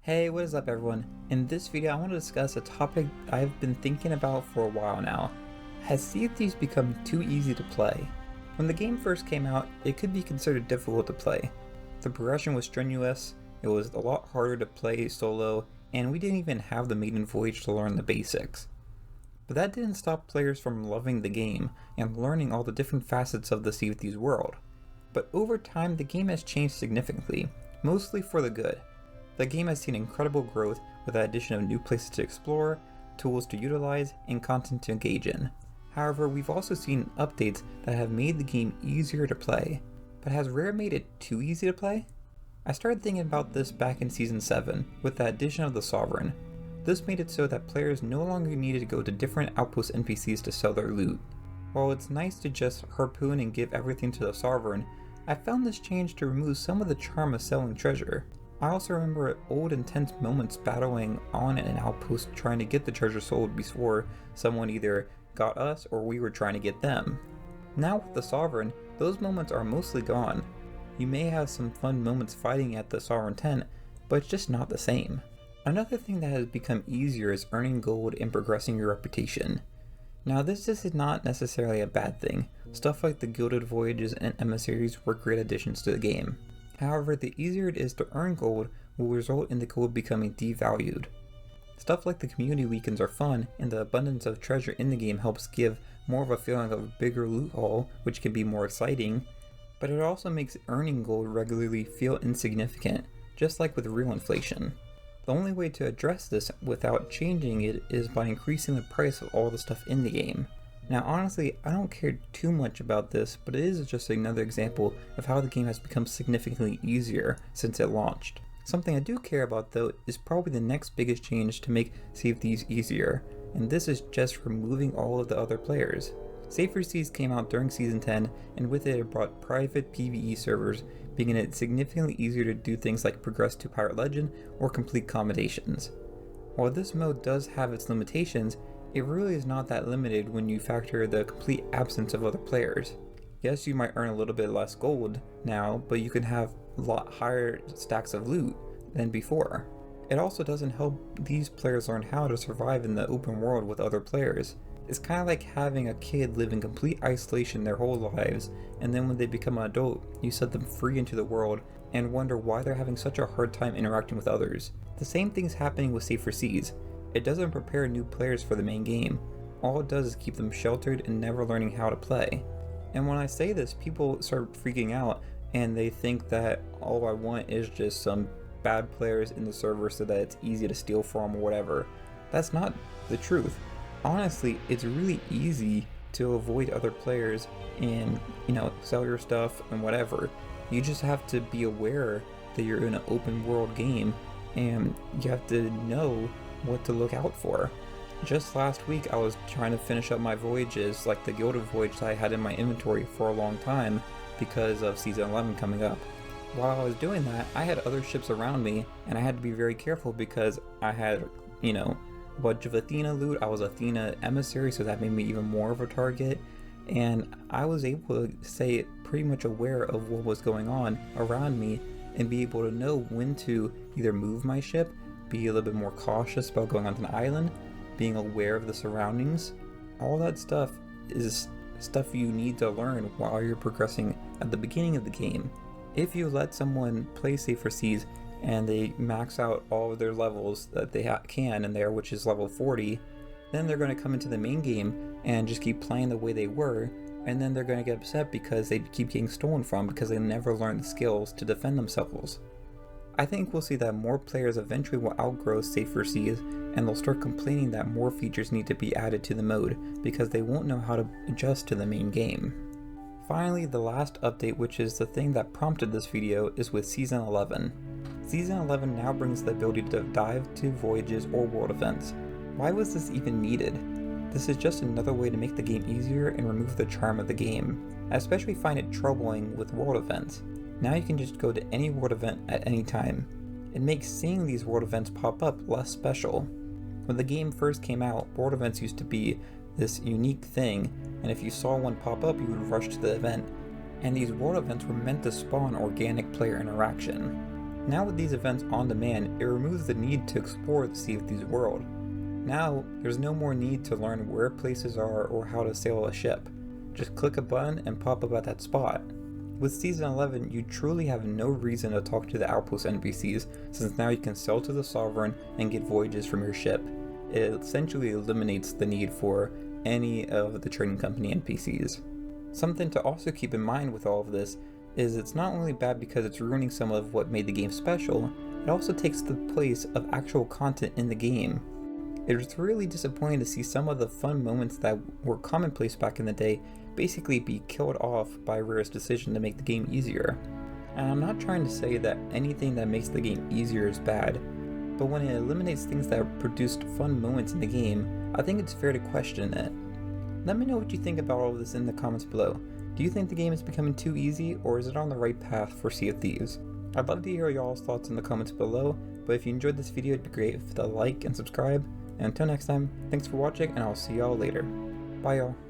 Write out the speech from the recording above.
Hey, what is up everyone? In this video I want to discuss a topic I've been thinking about for a while now. Has Sea of Thieves become too easy to play? When the game first came out, it could be considered difficult to play. The progression was strenuous, it was a lot harder to play solo, and we didn't even have the maiden voyage to learn the basics. But that didn't stop players from loving the game and learning all the different facets of the Sea of Thieves world. But over time the game has changed significantly, mostly for the good. The game has seen incredible growth with the addition of new places to explore, tools to utilize, and content to engage in. However, we've also seen updates that have made the game easier to play. But has Rare made it too easy to play? I started thinking about this back in Season 7 with the addition of the Sovereign. This made it so that players no longer needed to go to different outpost NPCs to sell their loot. While it's nice to just harpoon and give everything to the Sovereign, I found this change to remove some of the charm of selling treasure. I also remember old intense moments battling on an outpost trying to get the treasure sold before someone either got us or we were trying to get them. Now with the Sovereign, those moments are mostly gone. You may have some fun moments fighting at the Sovereign tent, but it's just not the same. Another thing that has become easier is earning gold and progressing your reputation. Now this is not necessarily a bad thing. Stuff like the Gilded Voyages and Emissaries were great additions to the game. However, the easier it is to earn gold will result in the gold becoming devalued. Stuff like the community weekends are fun, and the abundance of treasure in the game helps give more of a feeling of a bigger loot haul, which can be more exciting, but it also makes earning gold regularly feel insignificant, just like with real inflation. The only way to address this without changing it is by increasing the price of all the stuff in the game. Now honestly, I don't care too much about this, but it is just another example of how the game has become significantly easier since it launched. Something I do care about though is probably the next biggest change to make Sea of Thieves easier, and this is just removing all of the other players. Safer Seas came out during Season 10, and with it brought private PvE servers, making it significantly easier to do things like progress to Pirate Legend or complete commendations. While this mode does have its limitations, it really is not that limited when you factor the complete absence of other players. Yes, you might earn a little bit less gold now, but you can have a lot higher stacks of loot than before. It also doesn't help these players learn how to survive in the open world with other players. It's kind of like having a kid live in complete isolation their whole lives, and then when they become an adult, you set them free into the world and wonder why they're having such a hard time interacting with others. The same thing's happening with Safer Seas. It doesn't prepare new players for the main game. All it does is keep them sheltered and never learning how to play. And when I say this, people start freaking out and they think that all I want is just some bad players in the server so that it's easy to steal from or whatever. That's not the truth. Honestly, it's really easy to avoid other players and, sell your stuff and whatever. You just have to be aware that you're in an open world game and you have to know what to look out for. Just last week I was trying to finish up my voyages, like the Gilded Voyage that I had in my inventory for a long time because of Season 11 coming up. While I was doing that, I had other ships around me and I had to be very careful because I had, a bunch of Athena loot. I was Athena emissary, so that made me even more of a target, and I was able to stay pretty much aware of what was going on around me and be able to know when to either move my ship, be a little bit more cautious about going onto an island, being aware of the surroundings. All that stuff is stuff you need to learn while you're progressing at the beginning of the game. If you let someone play Safer Seas and they max out all of their levels that they can in there, which is level 40, then they're going to come into the main game and just keep playing the way they were, and then they're going to get upset because they keep getting stolen from because they never learned the skills to defend themselves. I think we'll see that more players eventually will outgrow Safer Seas and they'll start complaining that more features need to be added to the mode because they won't know how to adjust to the main game. Finally, the last update, which is the thing that prompted this video, is with Season 11. Season 11 now brings the ability to dive to voyages or world events. Why was this even needed? This is just another way to make the game easier and remove the charm of the game. I especially find it troubling with world events. Now you can just go to any world event at any time. It makes seeing these world events pop up less special. When the game first came out, world events used to be this unique thing, and if you saw one pop up, you would rush to the event. And these world events were meant to spawn organic player interaction. Now with these events on demand, it removes the need to explore the Sea of Thieves world. Now, there's no more need to learn where places are or how to sail a ship. Just click a button and pop up at that spot. With Season 11, you truly have no reason to talk to the Outpost NPCs, since now you can sail to the Sovereign and get voyages from your ship. It essentially eliminates the need for any of the trading company NPCs. Something to also keep in mind with all of this is it's not only bad because it's ruining some of what made the game special, it also takes the place of actual content in the game. It was really disappointing to see some of the fun moments that were commonplace back in the day basically be killed off by Rare's decision to make the game easier. And I'm not trying to say that anything that makes the game easier is bad, but when it eliminates things that produced fun moments in the game, I think it's fair to question it. Let me know what you think about all of this in the comments below. Do you think the game is becoming too easy, or is it on the right path for Sea of Thieves? I'd love to hear y'all's thoughts in the comments below, but if you enjoyed this video, it'd be great if you like and subscribe. And until next time, thanks for watching, and I'll see y'all later. Bye y'all.